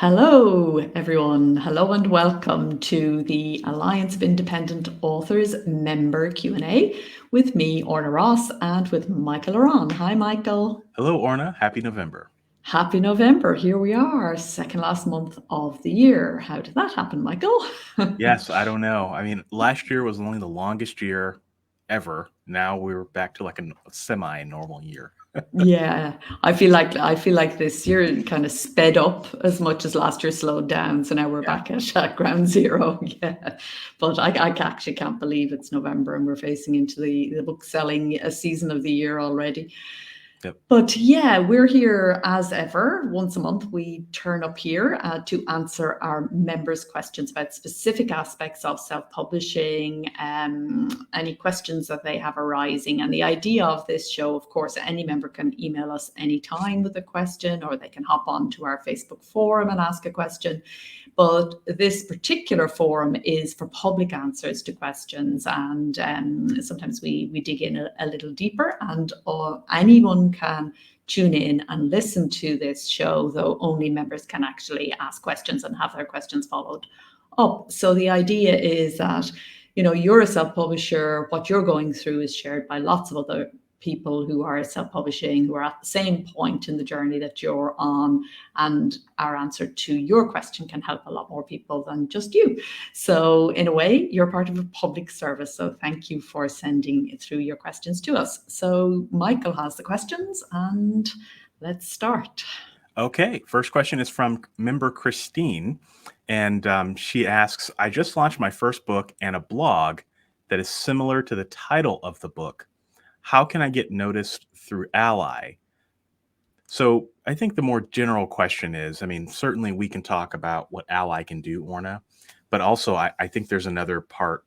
Hello, everyone. Hello and welcome to the Alliance of Independent Authors member Q&A with me, Orna Ross, and with Michael La Ronn. Hi, Michael. Hello, Orna. Happy November. Happy November. Here we are, second last month of the year. How did that happen, Michael? Yes, I don't know. I mean, last year was only the longest year ever. Now we're back to like a semi-normal year. Yeah, I feel like this year kind of sped up as much as last year slowed down. So now we're back at ground zero. Yeah, but I actually can't believe it's November and we're facing into the book selling season of the year already. Yep. But yeah, we're here as ever. Once a month, we turn up here to answer our members' questions about specific aspects of self-publishing, any questions that they have arising. And the idea of this show, of course, any member can email us anytime with a question, or they can hop onto our Facebook forum and ask a question. But this particular forum is for public answers to questions, and sometimes we dig in a little deeper, and anyone can tune in and listen to this show, though only members can actually ask questions and have their questions followed up. So the idea is that, you're a self-publisher, what you're going through is shared by lots of other people who are self-publishing, who are at the same point in the journey that you're on, and our answer to your question can help a lot more people than just you. So in a way, you're part of a public service. So thank you for sending through your questions to us. So Michael has the questions and let's start. Okay, first question is from member Christine, and she asks, I just launched my first book and a blog that is similar to the title of the book. How can I get noticed through ALLi? So I think the more general question is, certainly we can talk about what ALLi can do, Orna, but also I think there's another part,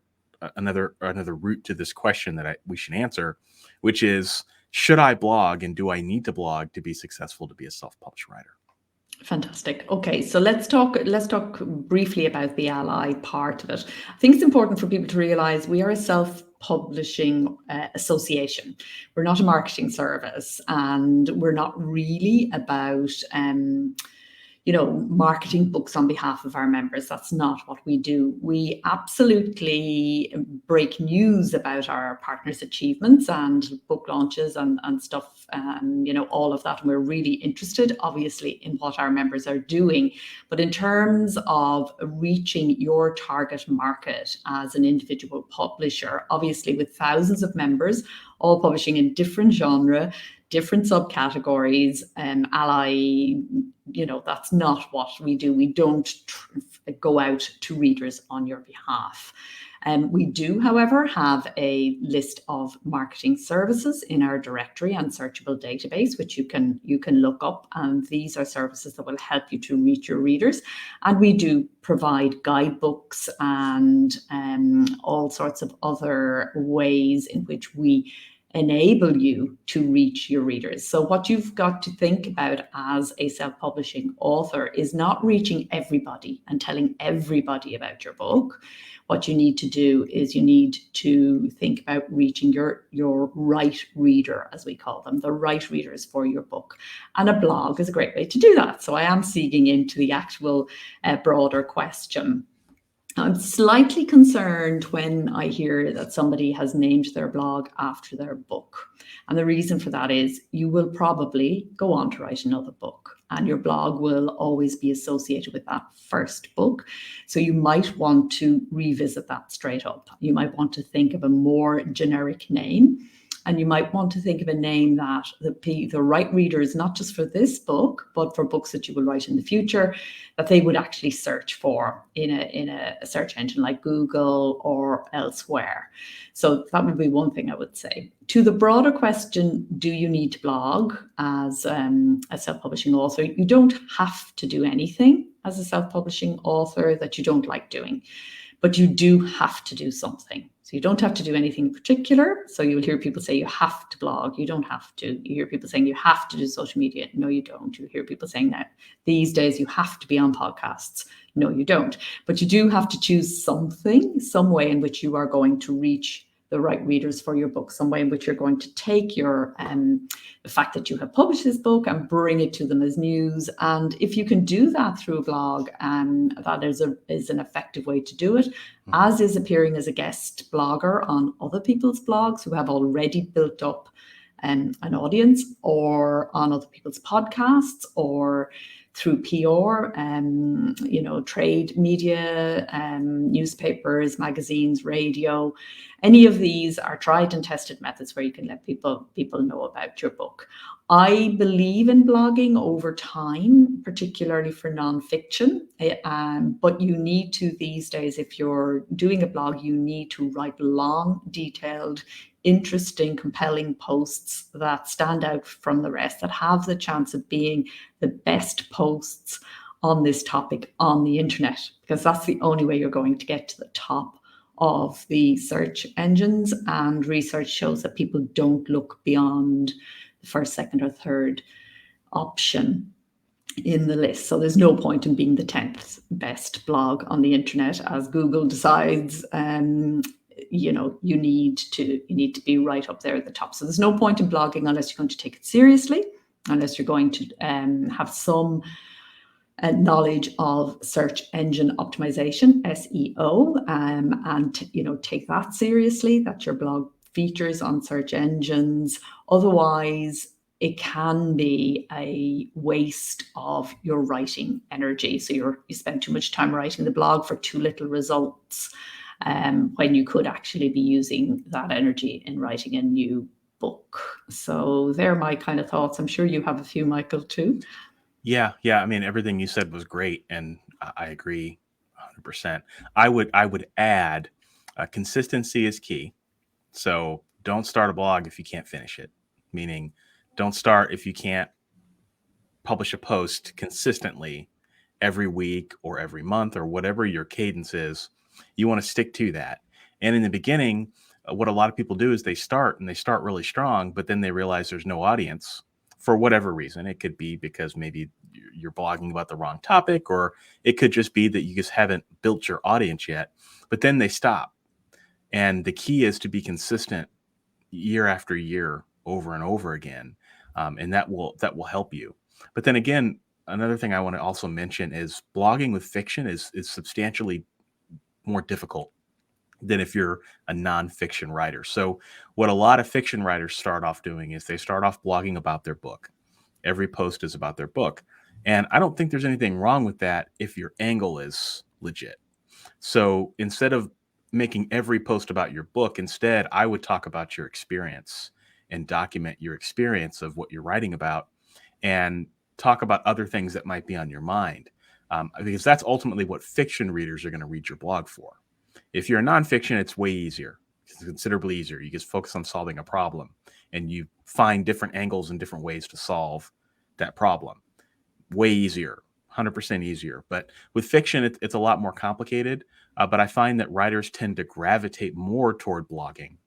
another route to this question that we should answer, which is, should I blog and do I need to blog to be successful to be a self-published writer? Fantastic. Okay, so let's talk briefly about the ALLi part of it. I think it's important for people to realize we are a self-publishing association. We're not a marketing service, and we're not really about marketing books on behalf of our members. That's not what we do. We absolutely break news about our partners' achievements and book launches and stuff, all of that. And we're really interested, obviously, in what our members are doing. But in terms of reaching your target market as an individual publisher, obviously with thousands of members, all publishing in different genre, different subcategories, ALLi, that's not what we do. We don't go out to readers on your behalf. We do, however, have a list of marketing services in our directory and searchable database, which you can look up. And these are services that will help you to reach your readers. And we do provide guidebooks and all sorts of other ways in which we enable you to reach your readers. So what you've got to think about as a self-publishing author is not reaching everybody and telling everybody about your book. What you need to do is you need to think about reaching your right reader, as we call them, the right readers for your book. And a blog is a great way to do that. So I am seeding into the actual broader question. I'm slightly concerned when I hear that somebody has named their blog after their book. And the reason for that is you will probably go on to write another book, and your blog will always be associated with that first book. So you might want to revisit that straight up. You might want to think of a more generic name. And you might want to think of a name that the right readers, not just for this book, but for books that you will write in the future, that they would actually search for in a search engine like Google or elsewhere. So that would be one thing I would say. To the broader question, do you need to blog as a self-publishing author? You don't have to do anything as a self-publishing author that you don't like doing, but you do have to do something. So you don't have to do anything in particular. So you will hear people say you have to blog. You don't have to. You hear people saying you have to do social media. No, you don't. You hear people saying that these days you have to be on podcasts. No, you don't. But you do have to choose something, some way in which you are going to reach the right readers for your book, some way in which you're going to take your the fact that you have published this book and bring it to them as news. And if you can do that through a blog, that is an effective way to do it, as is appearing as a guest blogger on other people's blogs who have already built up an audience, or on other people's podcasts, or through PR, trade media, newspapers, magazines, radio. Any of these are tried and tested methods where you can let people know about your book. I believe in blogging over time, particularly for nonfiction, but you need to, these days, if you're doing a blog, you need to write long, detailed, interesting, compelling posts that stand out from the rest, that have the chance of being the best posts on this topic on the internet, because that's the only way you're going to get to the top of the search engines. And research shows that people don't look beyond the first, second, or third option in the list. So there's no point in being the 10th best blog on the internet, as Google decides you need to be right up there at the top. So there's no point in blogging unless you're going to take it seriously, unless you're going to have some knowledge of search engine optimization, SEO, and take that seriously, that your blog features on search engines. Otherwise, it can be a waste of your writing energy. So you spend too much time writing the blog for too little results, when you could actually be using that energy in writing a new book. So they're my kind of thoughts. I'm sure you have a few, Michael, too. Yeah. I mean, everything you said was great, and I agree 100%. I would add consistency is key. So don't start a blog if you can't finish it. Meaning, don't start if you can't publish a post consistently every week or every month or whatever your cadence is. You want to stick to that. And in the beginning, what a lot of people do is they start really strong, but then they realize there's no audience for whatever reason. It could be because maybe you're blogging about the wrong topic, or it could just be that you just haven't built your audience yet, but then they stop. And the key is to be consistent year after year, over and over again. And that will help you. But then again, another thing I want to also mention is blogging with fiction is substantially more difficult than if you're a nonfiction writer. So what a lot of fiction writers start off doing is they start off blogging about their book. Every post is about their book. And I don't think there's anything wrong with that if your angle is legit. So instead of making every post about your book, instead, I would talk about your experience and document your experience of what you're writing about, and talk about other things that might be on your mind. Because that's ultimately what fiction readers are going to read your blog for. If you're a nonfiction, it's way easier. It's considerably easier. You just focus on solving a problem, and you find different angles and different ways to solve that problem. Way easier, 100% easier. But with fiction, it's a lot more complicated. But I find that writers tend to gravitate more toward blogging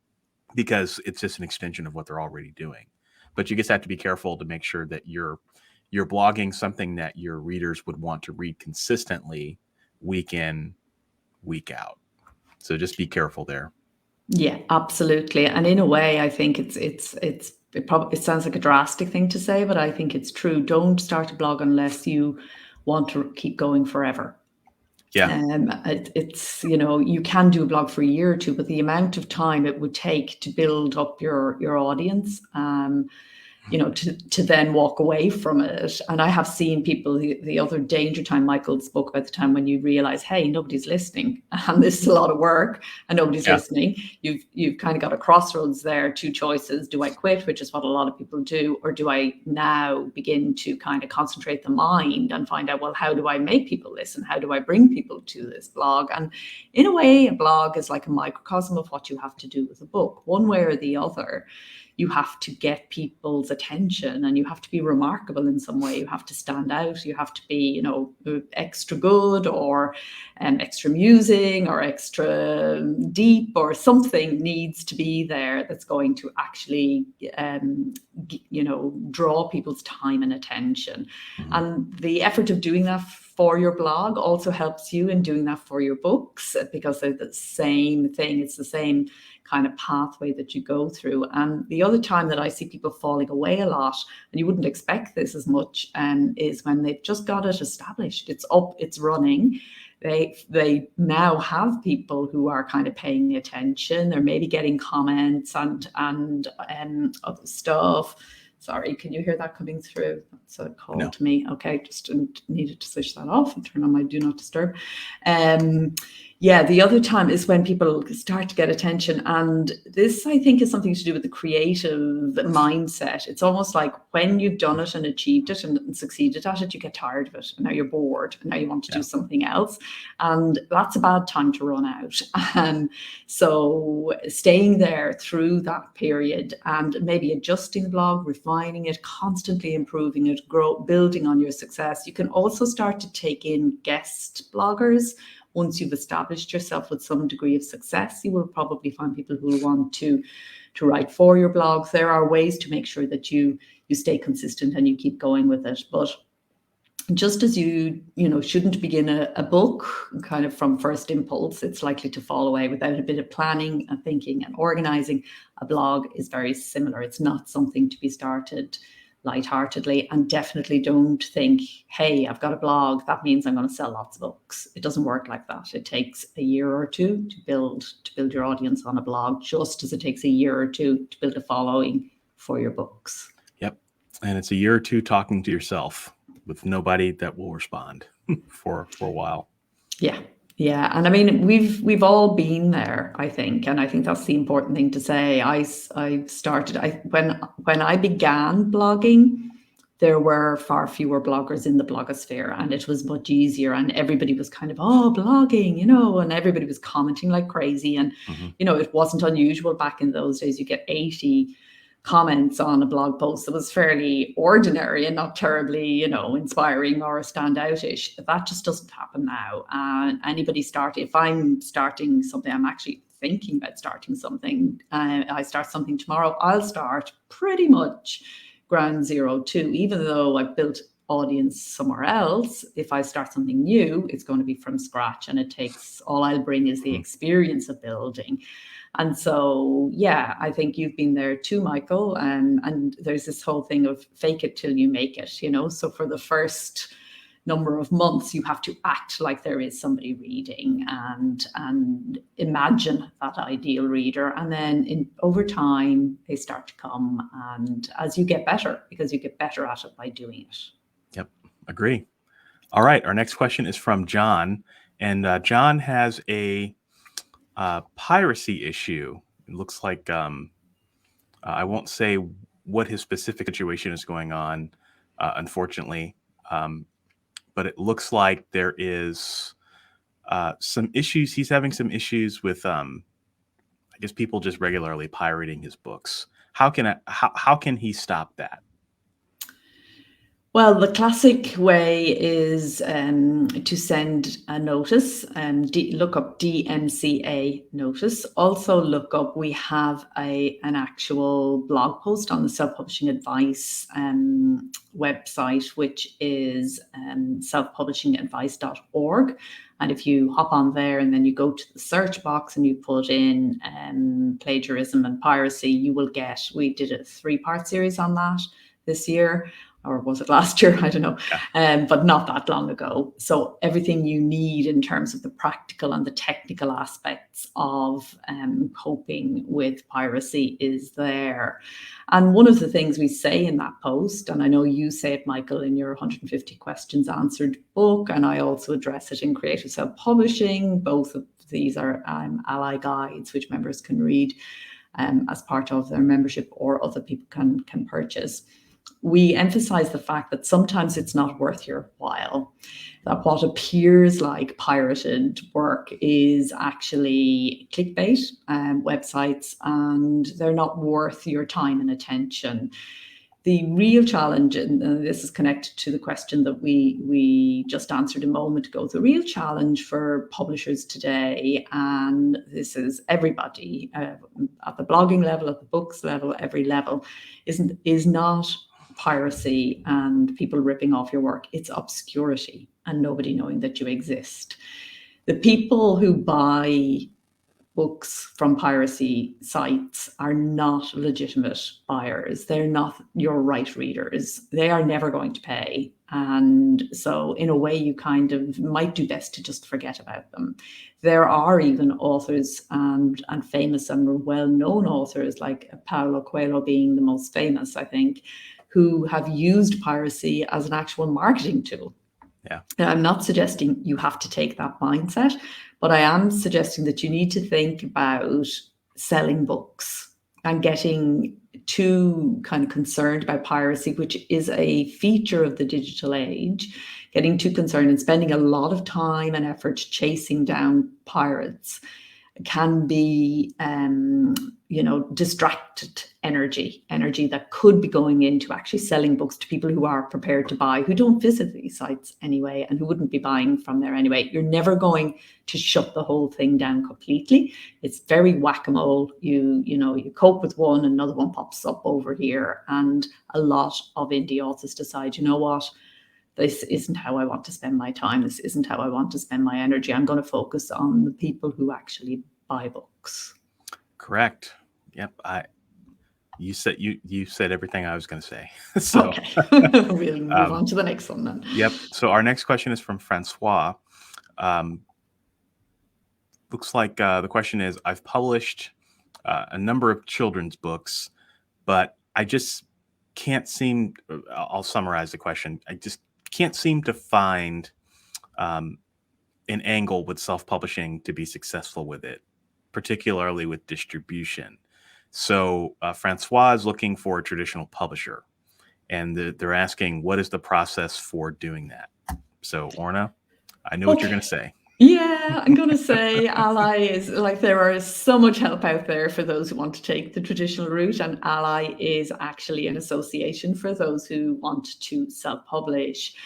because it's just an extension of what they're already doing. But you just have to be careful to make sure that you're blogging something that your readers would want to read consistently, week in, week out. So just be careful there. Yeah, absolutely. And in a way, I think it sounds like a drastic thing to say, but I think it's true. Don't start a blog unless you want to keep going forever. Yeah. You can do a blog for a year or two, but the amount of time it would take to build up your audience, to then walk away from it. And I have seen people, the other danger time, Michael spoke about the time when you realize, hey, nobody's listening, and this is a lot of work and nobody's listening. You've kind of got a crossroads there, two choices. Do I quit, which is what a lot of people do, or do I now begin to kind of concentrate the mind and find out, well, how do I make people listen? How do I bring people to this blog? And in a way, a blog is like a microcosm of what you have to do with a book. One way or the other, you have to get people's attention, and you have to be remarkable in some way. You have to stand out. You have to be, extra good, or extra amusing, or extra deep, or something needs to be there that's going to actually, draw people's time and attention. Mm-hmm. And the effort of doing that for your blog also helps you in doing that for your books, because they're the same thing. It's the same kind of pathway that you go through. And the other time that I see people falling away a lot, and you wouldn't expect this as much, is when they've just got it established. It's up, it's running. They now have people who are kind of paying attention. They're maybe getting comments and other stuff. Sorry, can you hear that coming through? That's a call to me. Okay, just needed to switch that off and turn on my do not disturb. Yeah, the other time is when people start to get attention. And this, I think, is something to do with the creative mindset. It's almost like when you've done it and achieved it and succeeded at it, you get tired of it. And now you're bored and now you want to do something else. And that's a bad time to run out. So staying there through that period and maybe adjusting the blog, refining it, constantly improving it, building on your success. You can also start to take in guest bloggers. Once you've established yourself with some degree of success, you will probably find people who will want to write for your blogs. There are ways to make sure that you stay consistent and you keep going with it. But just as you shouldn't begin a book kind of from first impulse, it's likely to fall away without a bit of planning and thinking and organizing. A blog is very similar. It's not something to be started lightheartedly, and definitely don't think, hey, I've got a blog, that means I'm going to sell lots of books. It doesn't work like that. It takes a year or two to build your audience on a blog, just as it takes a year or two to build a following for your books. Yep. And it's a year or two talking to yourself with nobody that will respond for a while. Yeah. Yeah. And I mean, we've all been there, I think. And I think that's the important thing to say. I started, when I began blogging, there were far fewer bloggers in the blogosphere, and it was much easier. And everybody was kind of, oh, blogging, and everybody was commenting like crazy. And, it wasn't unusual back in those days. You get 80 comments on a blog post that was fairly ordinary and not terribly, inspiring or standoutish. That just doesn't happen now. If I'm starting something, I'm actually thinking about starting something. I start something tomorrow, I'll start pretty much ground zero too, even though I've built audience somewhere else. If I start something new, it's going to be from scratch, and all I'll bring is the experience of building. And so, yeah, I think you've been there too, Michael. And there's this whole thing of fake it till you make it, So for the first number of months, you have to act like there is somebody reading and imagine that ideal reader. And then over time, they start to come. And as you get better, because you get better at it by doing it. Yep, agree. All right, our next question is from John. And John has a piracy issue. It looks like I won't say what his specific situation is going on, unfortunately, but it looks like there is some issues. He's having some issues with, I guess, people just regularly pirating his books. How can he stop that? Well, the classic way is to send a notice and look up DMCA notice. Also look up, we have an actual blog post on the Self-Publishing Advice website, which is selfpublishingadvice.org. And if you hop on there and then you go to the search box and you put in plagiarism and piracy, you will we did a 3-part series on that this year. Or was it last year? I don't know, but not that long ago. So everything you need in terms of the practical and the technical aspects of coping with piracy is there. And one of the things we say in that post, and I know you say it, Michael, in your 150 Questions Answered book, and I also address it in Creative Self-Publishing. Both of these are ALLi guides, which members can read as part of their membership, or other people can purchase. We emphasize the fact that sometimes it's not worth your while, that what appears like pirated work is actually clickbait websites, and they're not worth your time and attention. The real challenge, and this is connected to the question that we just answered a moment ago, the real challenge for publishers today, and this is everybody at the blogging level, at the books level, every level, is not piracy and people ripping off your work. It's obscurity and nobody knowing that you exist. The people who buy books from piracy sites are not legitimate buyers. They're not your right readers. They are never going to pay. And so in a way, you kind of might do best to just forget about them. There are even authors and famous and well-known authors, like Paulo Coelho being the most famous, I think, who have used piracy as an actual marketing tool. Yeah. Now, I'm not suggesting you have to take that mindset, but I am suggesting that you need to think about selling books and getting too kind of concerned about piracy, which is a feature of the digital age, getting too concerned and spending a lot of time and effort chasing down pirates can be, distracted energy that could be going into actually selling books to people who are prepared to buy, who don't visit these sites anyway, and who wouldn't be buying from there anyway. You're never going to shut the whole thing down completely. It's very whack-a-mole. You cope with one, another one pops up over here, and a lot of indie authors decide, you know what? This isn't how I want to spend my time. This isn't how I want to spend my energy. I'm going to focus on the people who actually buy books. Correct. Yep. You said everything I was going to say. So okay. We'll move on to the next one then. Yep. So our next question is from Francois. Looks like the question is, I've published a number of children's books, but I just can't seem, I'll summarize the question. I just can't seem to find an angle with self-publishing to be successful with it, particularly with distribution. So Francois is looking for a traditional publisher, and they're asking, what is the process for doing that? So Orna, I know what you're going to say. Yeah, I'm going to say ALLi is like, there is so much help out there for those who want to take the traditional route, and ALLi is actually an association for those who want to self-publish.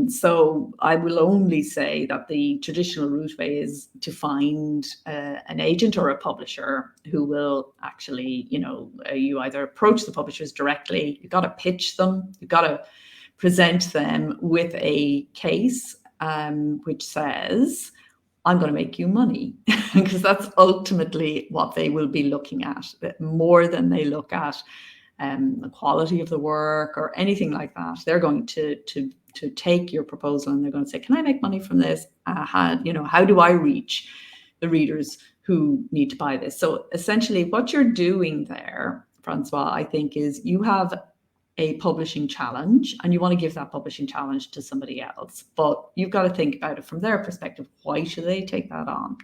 So I will only say that the traditional route way is to find an agent or a publisher who will actually, you either approach the publishers directly, you've got to pitch them, you've got to present them with a case which says, I'm going to make you money, because that's ultimately what they will be looking at, more than they look at the quality of the work or anything like that. They're going to take your proposal and they're going to say, can I make money from this? How do I reach the readers who need to buy this? So essentially what you're doing there, Francois, I think, is you have a publishing challenge and you want to give that publishing challenge to somebody else, but you've got to think about it from their perspective. Why should they take that on?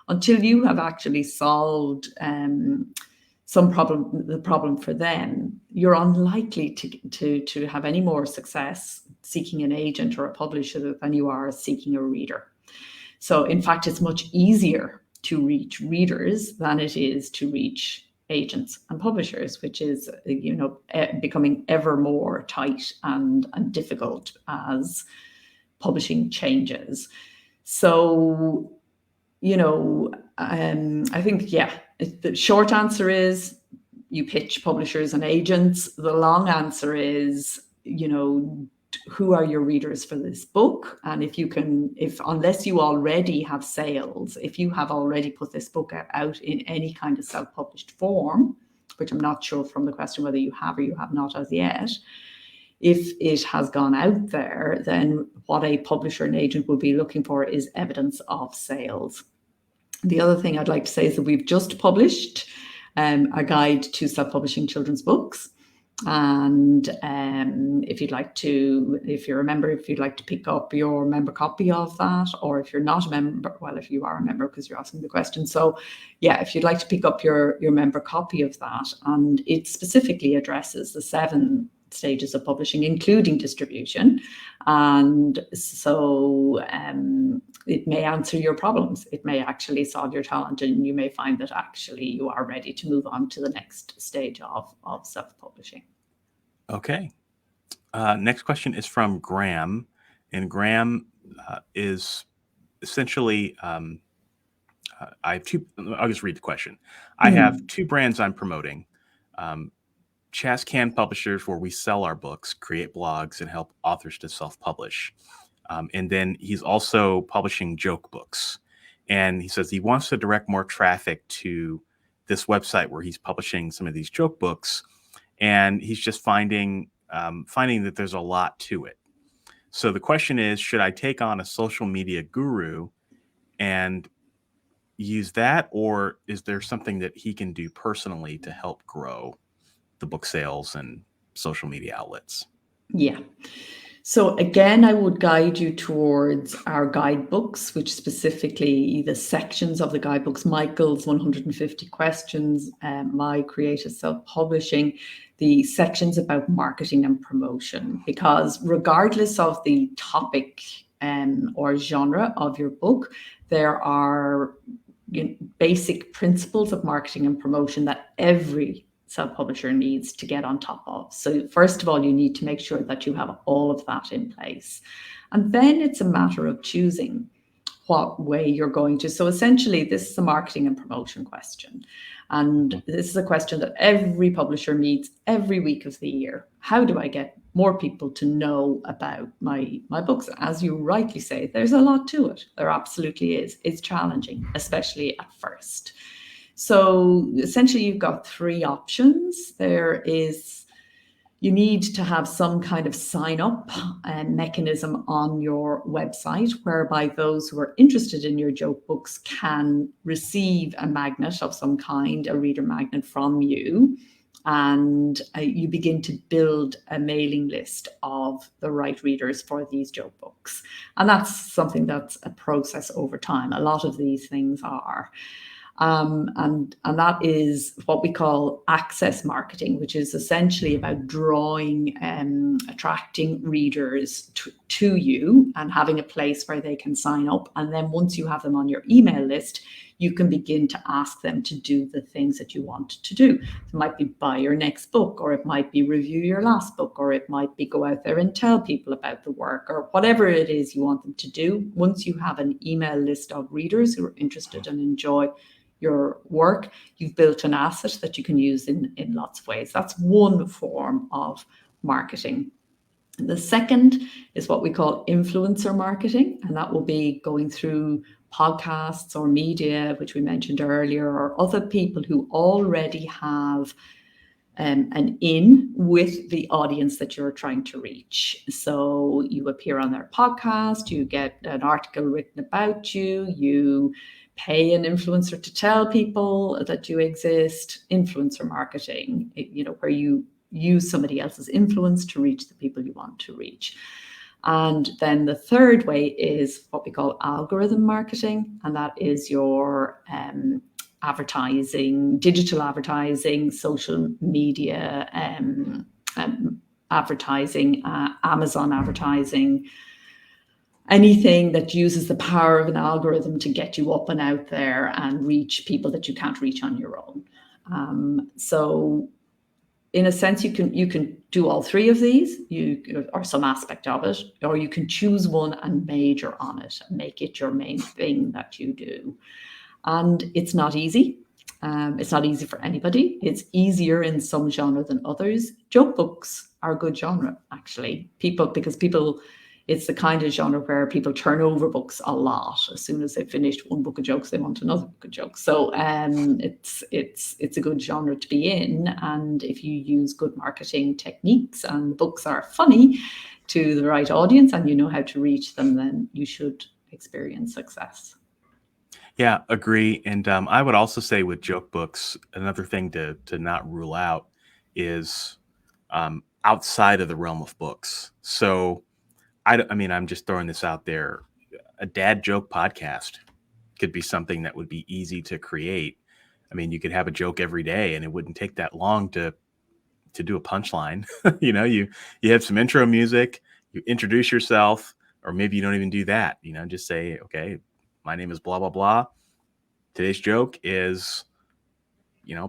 Until you have actually solved the problem for them, you're unlikely to have any more success seeking an agent or a publisher than you are seeking a reader. So in fact, it's much easier to reach readers than it is to reach agents and publishers, which is, becoming ever more tight and difficult as publishing changes. So, I think, the short answer is you pitch publishers and agents. The long answer is, who are your readers for this book? And unless you already have sales, if you have already put this book out in any kind of self-published form, which I'm not sure from the question whether you have or you have not as yet, if it has gone out there, then what a publisher and agent will be looking for is evidence of sales. The other thing I'd like to say is that we've just published a guide to self-publishing children's books. And if you're a member, if you'd like to pick up your member copy of that, or if you're not a member, well, if you are a member, because you're asking the question. So if you'd like to pick up your member copy of that, and it specifically addresses the 7 stages of publishing, including distribution. And so it may answer your problems. It may actually solve your challenge, and you may find that actually you are ready to move on to the next stage of self-publishing. Okay. Next question is from Graham. And Graham is essentially, I have 2, I'll just read the question. I have 2 brands I'm promoting. Chascan Publishers, where we sell our books, create blogs, and help authors to self-publish. And then he's also publishing joke books. And he says he wants to direct more traffic to this website where he's publishing some of these joke books. And he's just finding that there's a lot to it. So the question is, should I take on a social media guru and use that, or is there something that he can do personally to help grow the book sales and social media outlets? Yeah. So again, I would guide you towards our guidebooks, which specifically the sections of the guidebooks, Michael's 150 questions, my creative self-publishing, the sections about marketing and promotion, because regardless of the topic or genre of your book, there are basic principles of marketing and promotion that every self-publisher needs to get on top of. So first of all, you need to make sure that you have all of that in place. And then it's a matter of choosing what way you're going to. So essentially, this is a marketing and promotion question. And this is a question that every publisher meets every week of the year. How do I get more people to know about my books? As you rightly say, there's a lot to it. There absolutely is. It's challenging, especially at first. So essentially, you've got three options. You need to have some kind of sign up mechanism on your website whereby those who are interested in your joke books can receive a magnet of some kind, a reader magnet from you. And you begin to build a mailing list of the right readers for these joke books. And that's something that's a process over time. A lot of these things are. And that is what we call access marketing, which is essentially about drawing, attracting readers to you and having a place where they can sign up. And then once you have them on your email list, you can begin to ask them to do the things that you want to do. It might be buy your next book, or it might be review your last book, or it might be go out there and tell people about the work, or whatever it is you want them to do. Once you have an email list of readers who are interested and enjoy your work, you've built an asset that you can use in lots of ways. That's one form of marketing. And the second is what we call influencer marketing, and that will be going through podcasts or media, which we mentioned earlier, or other people who already have an in with the audience that you're trying to reach. So you appear on their podcast, you get an article written about you, you pay an influencer to tell people that you exist. Influencer marketing, where you use somebody else's influence to reach the people you want to reach. And then the third way is what we call algorithm marketing, and that is your advertising, digital advertising, social media advertising, Amazon advertising, anything that uses the power of an algorithm to get you up and out there and reach people that you can't reach on your own. So in a sense, you can do all three of these, or some aspect of it, or you can choose one and major on it and make it your main thing that you do. And it's not easy. It's not easy for anybody. It's easier in some genre than others. Joke books are a good genre, actually. It's the kind of genre where people turn over books a lot. As soon as they've finished one book of jokes, they want another book of jokes. So it's a good genre to be in. And if you use good marketing techniques and the books are funny to the right audience and you know how to reach them, then you should experience success. Yeah, agree. And I would also say with joke books, another thing to not rule out is outside of the realm of books. So I mean, I'm just throwing this out there. A dad joke podcast could be something that would be easy to create. I mean, you could have a joke every day and it wouldn't take that long to do a punchline. You have some intro music, you introduce yourself, or maybe you don't even do that. Just say, okay, my name is blah, blah, blah. Today's joke is,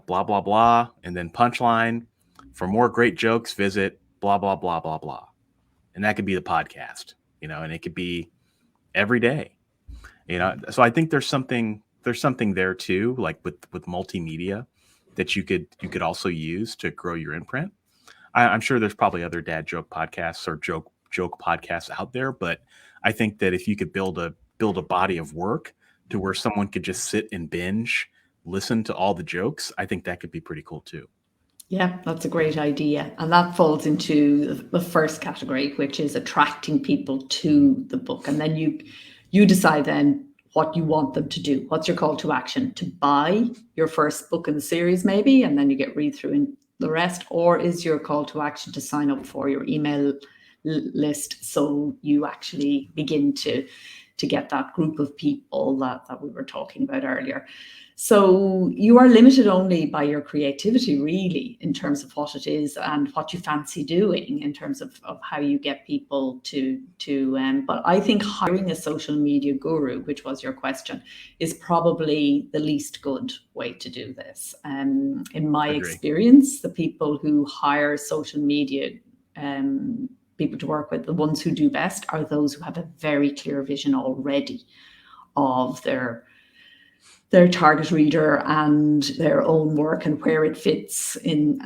blah, blah, blah. And then punchline. For more great jokes, visit blah, blah, blah, blah, blah. And that could be the podcast, and it could be every day, So I think there's something there too, like with multimedia, that you could also use to grow your imprint. I'm sure there's probably other dad joke podcasts or joke podcasts out there, but I think that if you could build a body of work to where someone could just sit and binge, listen to all the jokes, I think that could be pretty cool too. Yeah, that's a great idea. And that falls into the first category, which is attracting people to the book. And then you decide then what you want them to do. What's your call to action? To buy your first book in the series, maybe, and then you get read through in the rest? Or is your call to action to sign up for your email list so you actually begin to get that group of people that we were talking about earlier? So you are limited only by your creativity, really, in terms of what it is and what you fancy doing in terms of how you get people to but I think hiring a social media guru, which was your question, is probably the least good way to do this. In my experience, the people who hire social media people to work with, the ones who do best are those who have a very clear vision already of their target reader and their own work and where it fits in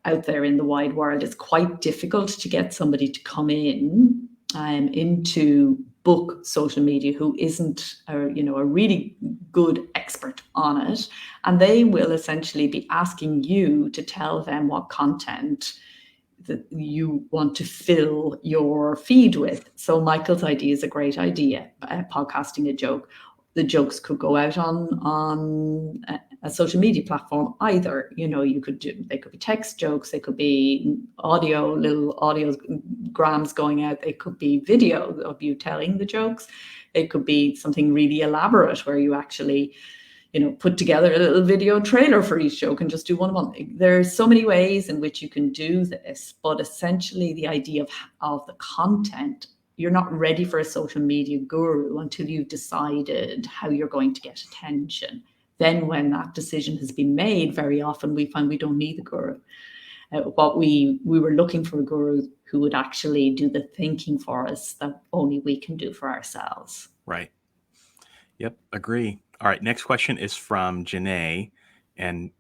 out there in the wide world. It's quite difficult to get somebody to come in into book social media who isn't a really good expert on it, and they will essentially be asking you to tell them what content that you want to fill your feed with. So Michael's idea is a great idea, podcasting a joke. The jokes could go out on a social media platform either. They could be text jokes, they could be little audiograms going out, they could be video of you telling the jokes, they could be something really elaborate where you actually put together a little video trailer for each joke and just do one of them. There's so many ways in which you can do this, but essentially the idea of the content, you're not ready for a social media guru until you've decided how you're going to get attention. Then when that decision has been made, very often we find we don't need the guru. What we were looking for a guru who would actually do the thinking for us that only we can do for ourselves. Right. Yep, agree. All right, next question is from Janae, and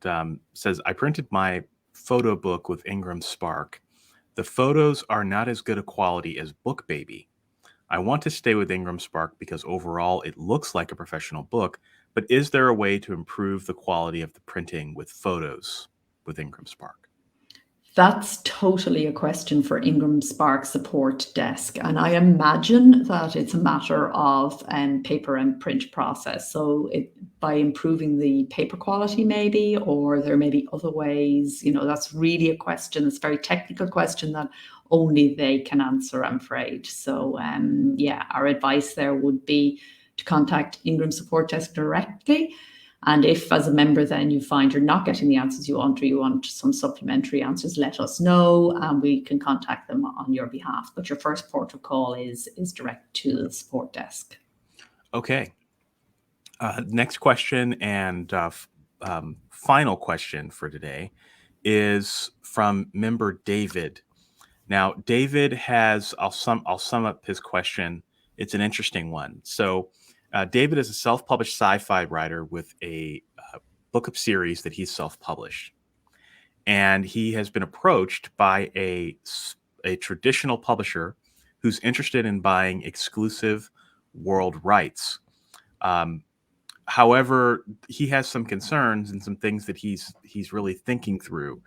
says, I printed my photo book with Ingram Spark. The photos are not as good a quality as Book Baby. I want to stay with Ingram Spark because overall it looks like a professional book, but is there a way to improve the quality of the printing with photos with Ingram Spark? That's totally a question for Ingram Spark support desk. And I imagine that it's a matter of paper and print process. So by improving the paper quality maybe, or there may be other ways, that's really a question. It's a very technical question that only they can answer, I'm afraid. So our advice there would be to contact Ingram support desk directly. And if as a member then you find you're not getting the answers you want, or you want some supplementary answers, let us know and we can contact them on your behalf. But your first port of call is direct to the support desk. Okay. Next question and final question for today is from member David. Now, David has, I'll sum up his question. It's an interesting one. So David is a self-published sci-fi writer with a book of series that he's self-published. And he has been approached by a traditional publisher who's interested in buying exclusive world rights. However, he has some concerns and some things that he's really thinking through.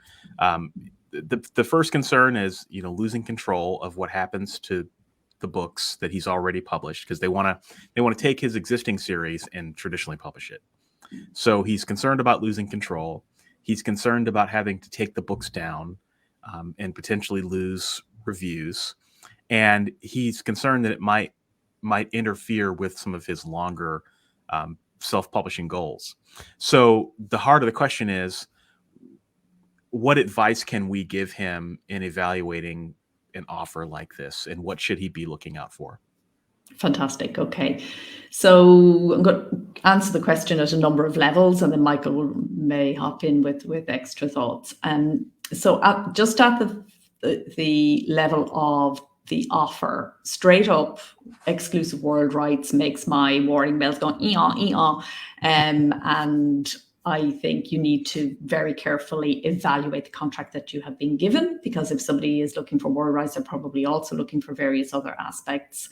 The first concern is, losing control of what happens to the books that he's already published, because they want to take his existing series and traditionally publish it. So he's concerned about losing control. He's concerned about having to take the books down and potentially lose reviews, and he's concerned that it might interfere with some of his longer self-publishing goals. So the heart of the question is, what advice can we give him in evaluating an offer like this, and what should he be looking out for? Fantastic. Okay. So I'm going to answer the question at a number of levels, and then Michael may hop in with extra thoughts. So at the level of the offer, straight up exclusive world rights makes my warning bells go ee-aw, ee-aw. And I think you need to very carefully evaluate the contract that you have been given, because if somebody is looking for word rights, they're probably also looking for various other aspects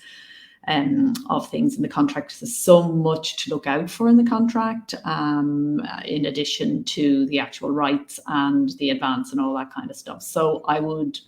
of things in the contract. There's so much to look out for in the contract, in addition to the actual rights and the advance and all that kind of stuff. So I would,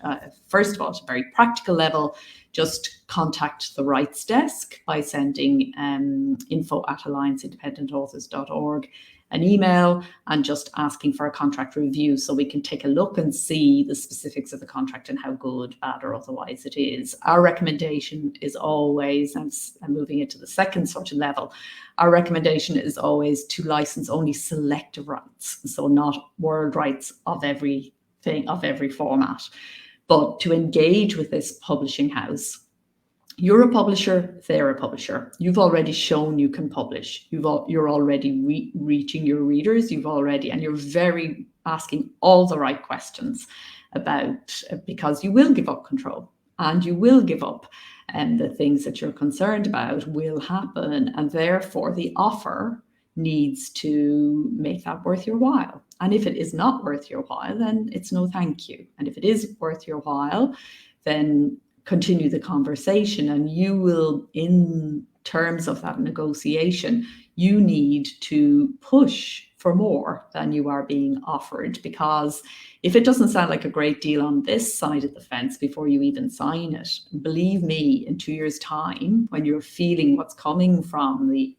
first of all, at a very practical level, just contact the rights desk by sending info@allianceindependentauthors.org an email and just asking for a contract review, so we can take a look and see the specifics of the contract and how good, bad, or otherwise it is. Our recommendation is always, and I'm moving it to the second sort of level, our recommendation is always to license only selective rights, so not world rights of everything, of every format, but to engage with this publishing house. You're a publisher, they're a publisher. You've already shown you can publish. You're already reaching your readers. And you're very asking all the right questions about, because you will give up control and you will give up, and the things that you're concerned about will happen. And therefore the offer needs to make that worth your while. And if it is not worth your while, then it's no thank you. And if it is worth your while, then continue the conversation, and you will, in terms of that negotiation, you need to push for more than you are being offered, because if it doesn't sound like a great deal on this side of the fence before you even sign it, believe me, in 2 years' time, when you're feeling what's coming from the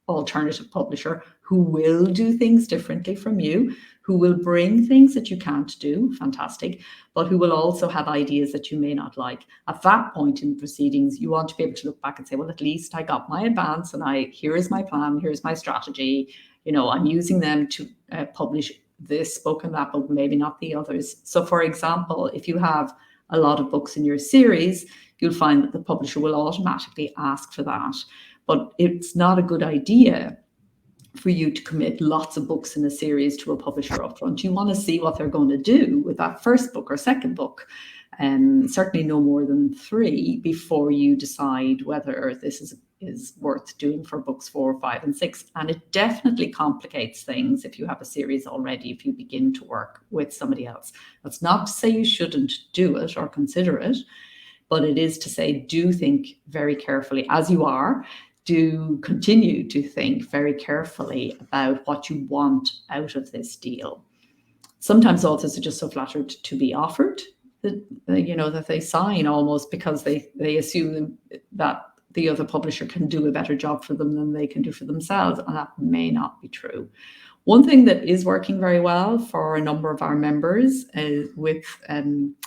alternative publisher who will do things differently from you, who will bring things that you can't do, fantastic, but who will also have ideas that you may not like. At that point in the proceedings, you want to be able to look back and say, well, at least I got my advance, and here is my plan, here's my strategy. I'm using them to publish this book and that book, maybe not the others. So for example, if you have a lot of books in your series, you'll find that the publisher will automatically ask for that. But it's not a good idea for you to commit lots of books in a series to a publisher upfront. You want to see what they're going to do with that first book or second book, and certainly no more than 3 before you decide whether this is worth doing for books 4, 5, and 6. And it definitely complicates things if you have a series already, if you begin to work with somebody else. That's not to say you shouldn't do it or consider it, but it is to say, do think very carefully, as you are. Do continue to think very carefully about what you want out of this deal. Sometimes authors are just so flattered to be offered that they sign almost because they assume that the other publisher can do a better job for them than they can do for themselves, and that may not be true. One thing that is working very well for a number of our members with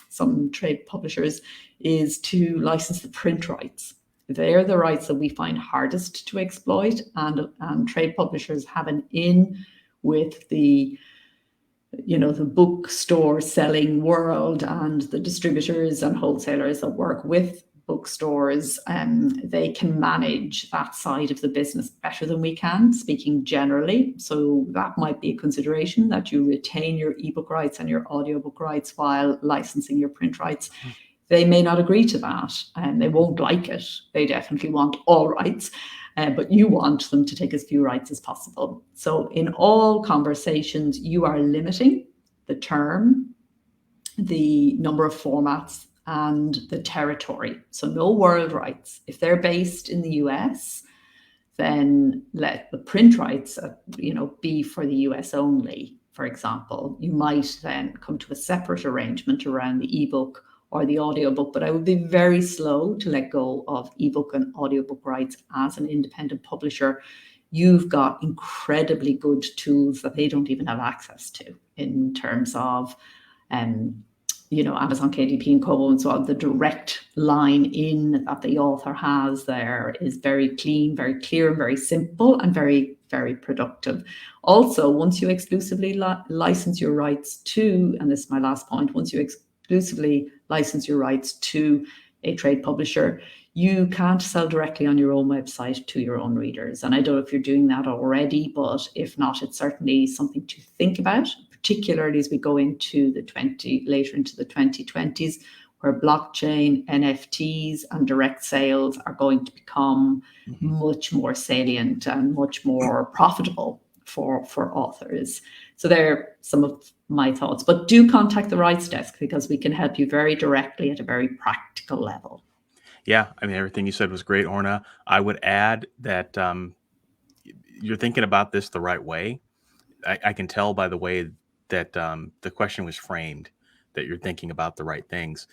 some trade publishers is to license the print rights. They're the rights that we find hardest to exploit, and trade publishers have an in with the bookstore selling world and the distributors and wholesalers that work with bookstores. They can manage that side of the business better than we can, speaking generally. So that might be a consideration, that you retain your ebook rights and your audiobook rights while licensing your print rights. They may not agree to that, and they won't like it. They definitely want all rights, but you want them to take as few rights as possible. So in all conversations, you are limiting the term, the number of formats, and the territory. So no world rights. If they're based in the US, then let the print rights be for the US only, for example. You might then come to a separate arrangement around the ebook or the audiobook, but I would be very slow to let go of ebook and audiobook rights as an independent publisher. You've got incredibly good tools that they don't even have access to, in terms of Amazon KDP and Kobo and so on. The direct line in that the author has there is very clean, very clear, and very simple, and very, very productive. Also, once you exclusively license your rights to, and this is my last point, once you exclusively license your rights to a trade publisher, you can't sell directly on your own website to your own readers. And I don't know if you're doing that already, but if not, it's certainly something to think about, particularly as we go into later into the 2020s, where blockchain, NFTs, and direct sales are going to become much more salient and much more profitable for authors. So they're some of my thoughts, but do contact the rights desk because we can help you very directly at a very practical level. Yeah, I mean, everything you said was great, Orna. I would add that you're thinking about this the right way. I can tell by the way that the question was framed that you're thinking about the right things.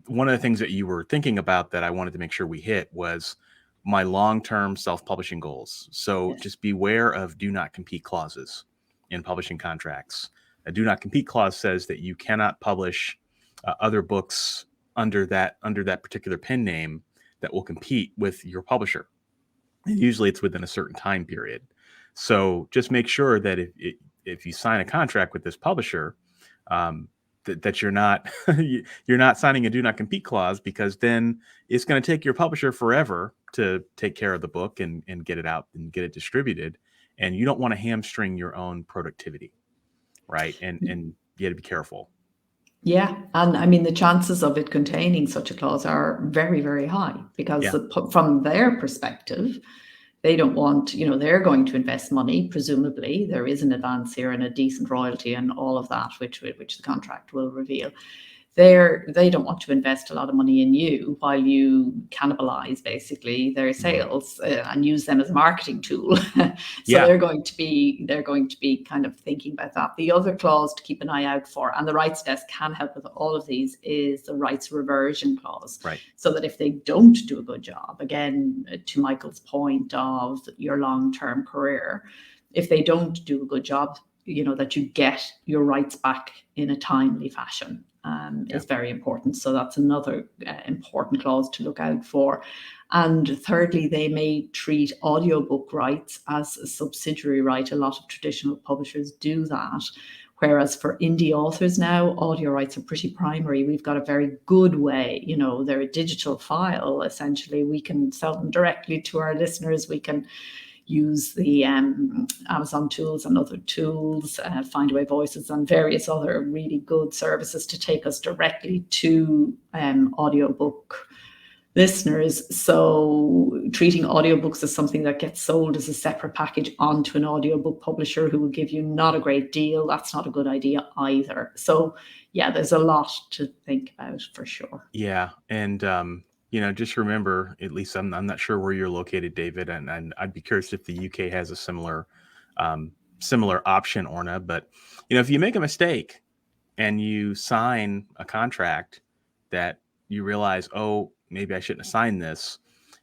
One of the things that you were thinking about that I wanted to make sure we hit was my long-term self-publishing goals. So Yes. just beware of do not compete clauses in publishing contracts. A do not compete clause says that you cannot publish other books under that particular pen name that will compete with your publisher. And usually it's within a certain time period. So just make sure that if you sign a contract with this publisher, that you're not you're not signing a do not compete clause, because then it's going to take your publisher forever to take care of the book and get it out and get it distributed. And you don't want to hamstring your own productivity, right? And you got to be careful. Yeah, and I mean, the chances of it containing such a clause are very, very high because from their perspective, they don't want, they're going to invest money. Presumably, there is an advance here and a decent royalty and all of that, which the contract will reveal. They don't want to invest a lot of money in you while you cannibalize basically their sales and use them as a marketing tool. They're going to be kind of thinking about that. The other clause to keep an eye out for, and the rights desk can help with all of these, is the rights reversion clause. Right. So that if they don't do a good job, again, to Michael's point of your long-term career, if they don't do a good job, that you get your rights back in a timely fashion. Is very important. So that's another important clause to look out for. And thirdly, they may treat audiobook rights as a subsidiary right. A lot of traditional publishers do that. Whereas for indie authors now, audio rights are pretty primary. We've got a very good way, they're a digital file, essentially. We can sell them directly to our listeners. We can use the Amazon tools and other tools, Findaway Voices and various other really good services to take us directly to audiobook listeners. So treating audiobooks as something that gets sold as a separate package onto an audiobook publisher who will give you not a great deal, that's not a good idea either. So yeah, there's a lot to think about for sure. Yeah. And just remember, at least I'm not sure where you're located, David, and I'd be curious if the UK has a similar option, Orna. But if you make a mistake and you sign a contract that you realize, oh, maybe I shouldn't have signed this.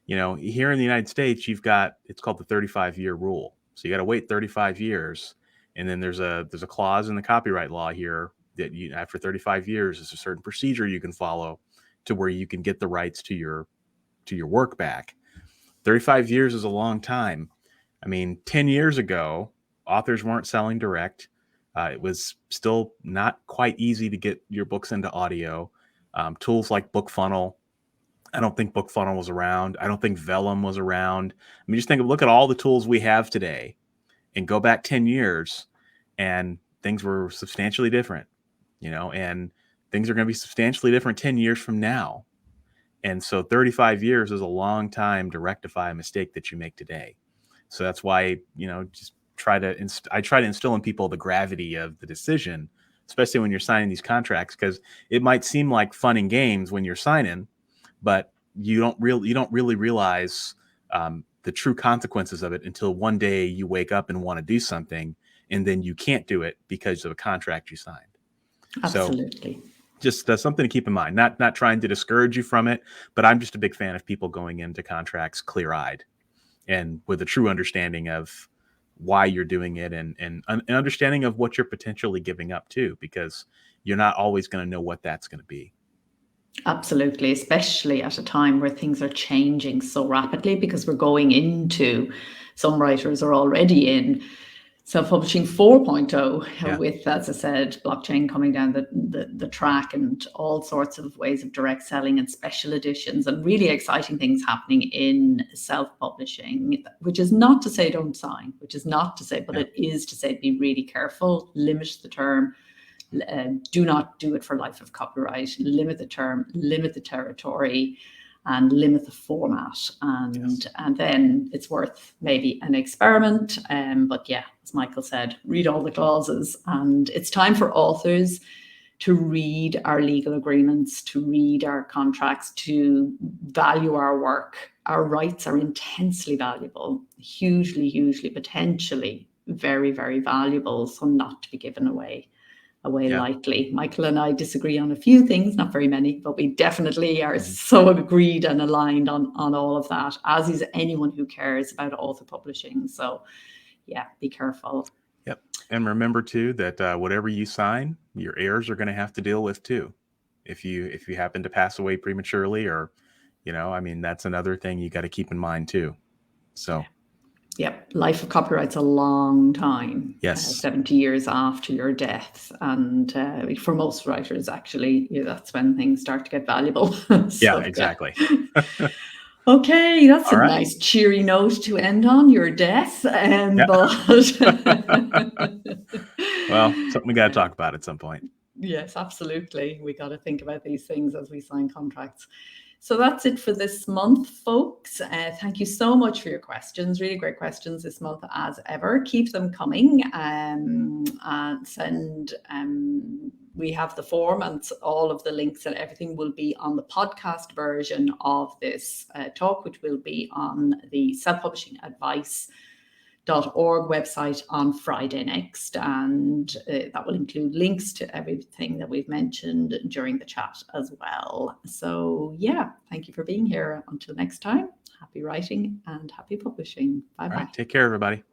Here in the United States, it's called the 35-year rule. So you got to wait 35 years, and then there's a clause in the copyright law here that after 35 years, there's a certain procedure you can follow to where you can get the rights to your work back. 35 years is a long time. I mean, 10 years ago, authors weren't selling direct. It was still not quite easy to get your books into audio. Tools like BookFunnel, I don't think BookFunnel was around. I don't think Vellum was around. I mean, just look at all the tools we have today and go back 10 years and things were substantially different, and things are going to be substantially different 10 years from now. And so 35 years is a long time to rectify a mistake that you make today. So that's why, just I try to instill in people the gravity of the decision, especially when you're signing these contracts, because it might seem like fun and games when you're signing, but you don't really realize the true consequences of it until one day you wake up and want to do something, and then you can't do it because of a contract you signed. Absolutely. So just something to keep in mind. Not trying to discourage you from it, but I'm just a big fan of people going into contracts clear-eyed and with a true understanding of why you're doing it and an understanding of what you're potentially giving up too, because you're not always going to know what that's going to be. Absolutely, especially at a time where things are changing so rapidly, because we're going into, some writers are already in self-publishing 4.0 with, as I said, blockchain coming down the track and all sorts of ways of direct selling and special editions and really exciting things happening in self-publishing, which is not to say don't sign, which is not to say, but it is to say be really careful, limit the term. Do not do it for life of copyright, limit the term, limit the territory, and limit the format. And then it's worth maybe an experiment. But yeah, as Michael said, read all the clauses. And it's time for authors to read our legal agreements, to read our contracts, to value our work. Our rights are intensely valuable, hugely, potentially very, very valuable. So not to be given away lightly. Michael and I disagree on a few things, not very many, but we definitely are so agreed and aligned on all of that, as is anyone who cares about author publishing. So yeah, be careful. Yep. And remember too that whatever you sign, your heirs are going to have to deal with too. If you happen to pass away prematurely, or, I mean, that's another thing you got to keep in mind too. So. Yep. Life of copyright's a long time. Yes. 70 years after your death. And for most writers, actually, that's when things start to get valuable. So, yeah, exactly. Yeah. Okay, that's All a right. nice cheery note to end on, your death. But well, something we got to talk about at some point. Yes, absolutely. We got to think about these things as we sign contracts. So that's it for this month, folks. Thank you so much for your questions. Really great questions this month, as ever. Keep them coming, and send. We have the form, and all of the links and everything will be on the podcast version of this talk, which will be on the selfpublishingadvice.org website on Friday next, and that will include links to everything that we've mentioned during the chat as well. So yeah, thank you for being here. Until next time, happy writing and happy publishing. Bye bye. All right, take care, everybody.